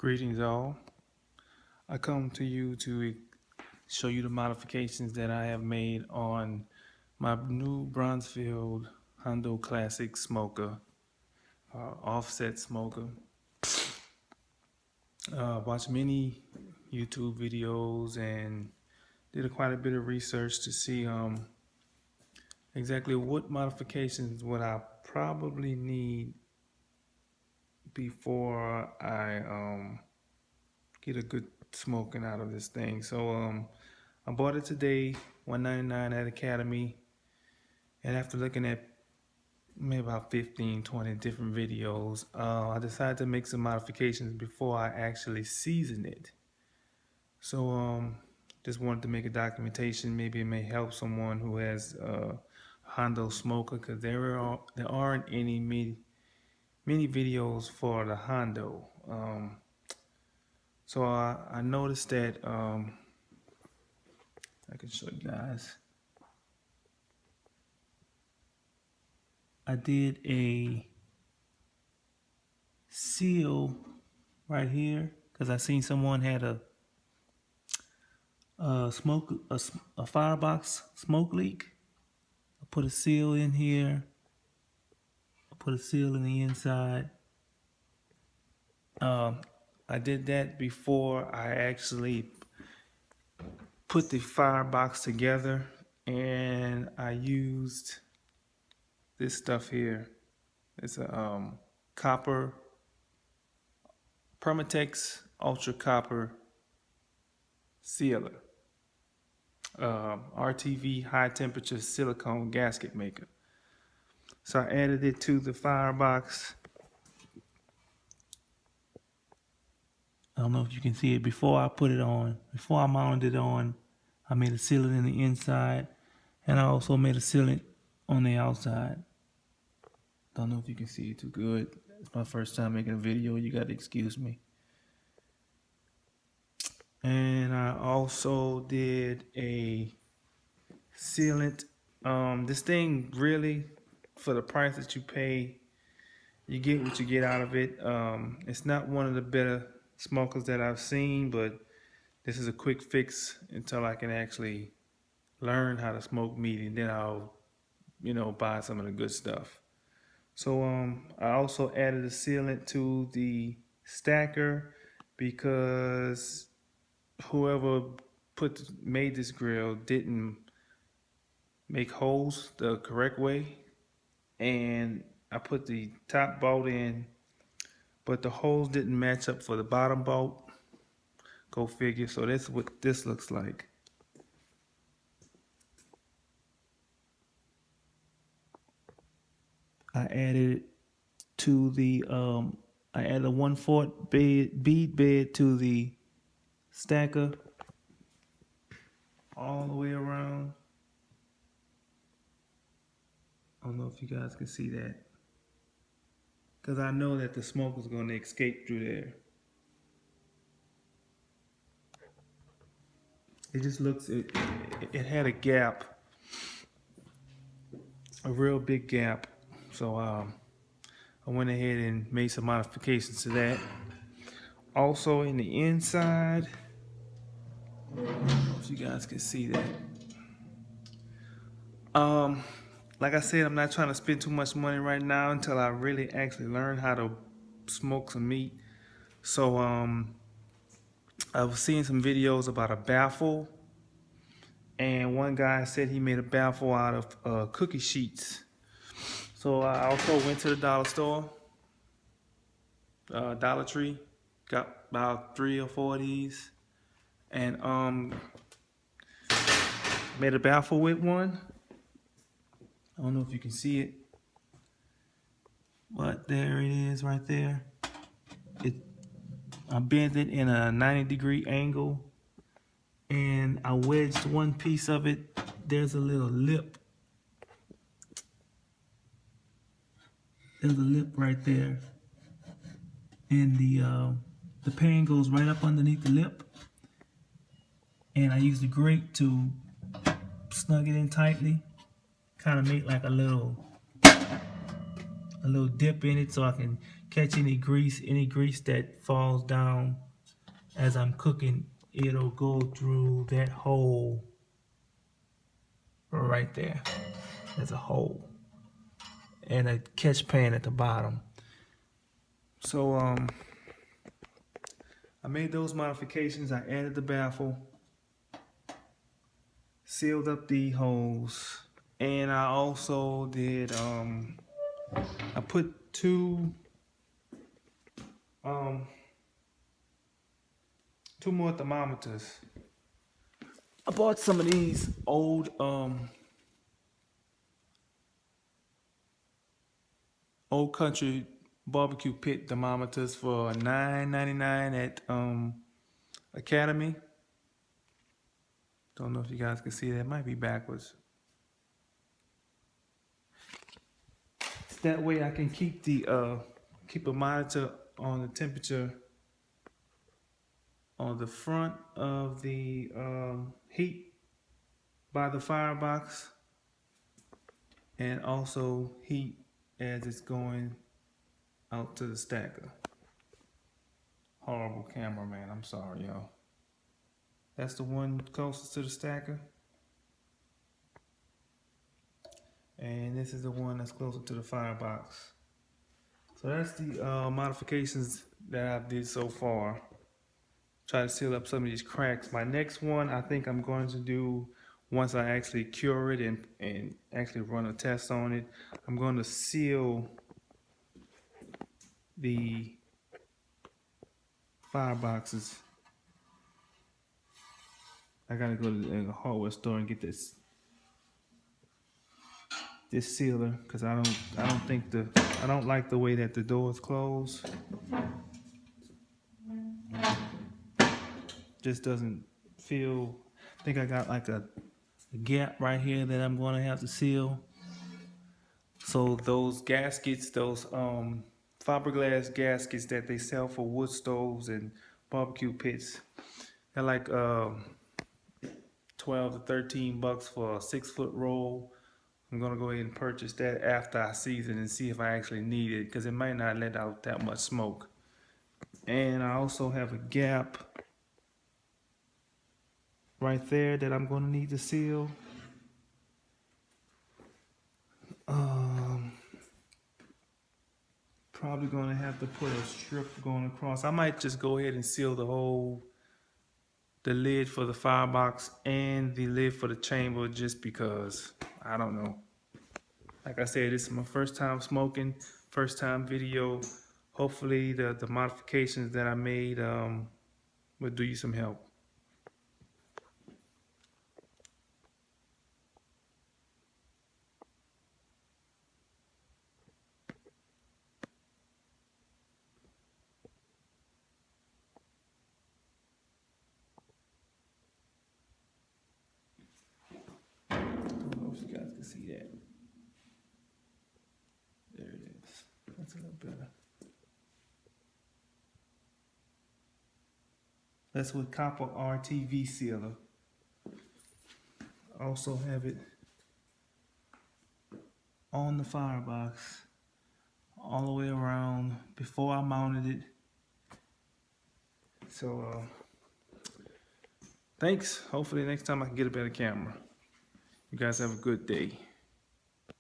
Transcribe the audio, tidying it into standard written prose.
Greetings all. I come to you to show you the modifications that I have made on my new Braunfels Hondo Classic smoker, offset smoker. Watched many YouTube videos and did quite a bit of research to see exactly what modifications would I probably need before I get a good smoking out of this thing. So I bought it today, $199 at Academy, and after looking at maybe about 15, 20 different videos, I decided to make some modifications before I actually season it. So just wanted to make a documentation. Maybe it may help someone who has a Hondo smoker, because there aren't any many videos for the Hondo. So I noticed that I can show you guys. I did a seal right here because I seen someone had a firebox smoke leak. I put a seal in here. I put a seal in the inside. I did that before I actually put the firebox together, and I used this stuff here. It's a copper Permatex Ultra Copper sealer, RTV high temperature silicone gasket maker. So I added it to the firebox. I don't know if you can see it. Before I put it on, before I mounted it on, I made a sealant in the inside, and I also made a sealant on the outside. Don't know if you can see it too good. It's my first time making a video. You got to excuse me. And I also did a sealant. This thing really, for the price that you pay, you get what you get out of it. It's not one of the better smokers that I've seen, but this is a quick fix until I can actually learn how to smoke meat, and then I'll, buy some of the good stuff. So I also added a sealant to the stacker because whoever made this grill didn't make holes the correct way, and I put the top bolt in, but the holes didn't match up for the bottom bolt. Go figure. So that's what this looks like. I added to the I added a 1/4 bead bed to the stacker all the way around. I don't know if you guys can see that, because I know that the smoke is going to escape through there. It just looks, it had a gap, a real big gap. So I went ahead and made some modifications to that. Also in the inside, I don't know if you guys can see that. Like I said, I'm not trying to spend too much money right now until I really actually learn how to smoke some meat. So I was seeing some videos about a baffle, and one guy said he made a baffle out of cookie sheets. So I also went to the dollar store, Dollar Tree, got about 3 or 4 of these, and made a baffle with one. I don't know if you can see it, but there it is right there. I bent it in a 90-degree angle, and I wedged one piece of it. There's a little lip. There's a lip right there, and the pan goes right up underneath the lip. And I use the grate to snug it in tightly, kind of make like a little dip in it, so I can catch any grease that falls down as I'm cooking. It'll go through that hole right there. There's a hole and a catch pan at the bottom. So I made those modifications. I added the baffle, sealed up the holes, and I also did I put two more thermometers. I bought some of these old Old Country barbecue pit thermometers for $9.99 at Academy. Don't know if you guys can see that. It might be backwards. That way I can keep a monitor on the temperature on the front of the heat by the firebox, and also heat as it's going out to the stacker. Horrible cameraman, I'm sorry, y'all. That's the one closest to the stacker. And this is the one that's closer to the firebox. So that's the modifications that I've did so far. Try to seal up some of these cracks. My next one, I think I'm going to do, once I actually cure it and actually run a test on it, I'm going to seal the fireboxes. I gotta go to the hardware store and get this sealer, because I don't like the way that the doors close. Just doesn't feel. I think I got like a gap right here that I'm going to have to seal. So those gaskets, those fiberglass gaskets that they sell for wood stoves and barbecue pits, they're like 12 to 13 bucks for a 6-foot roll. I'm gonna go ahead and purchase that after I season and see if I actually need it, because it might not let out that much smoke. And I also have a gap right there that I'm gonna need to seal. Probably gonna have to put a strip going across. I might just go ahead and seal the lid for the firebox and the lid for the chamber, just because I don't know. Like I said, this is my first time smoking, first time video. Hopefully the modifications that I made will do you some help. I don't know if you guys can see that. There it is. That's a little better. That's with copper RTV sealer. Also have it on the firebox all the way around before I mounted it. So thanks. Hopefully next time I can get a better camera. You guys have a good day.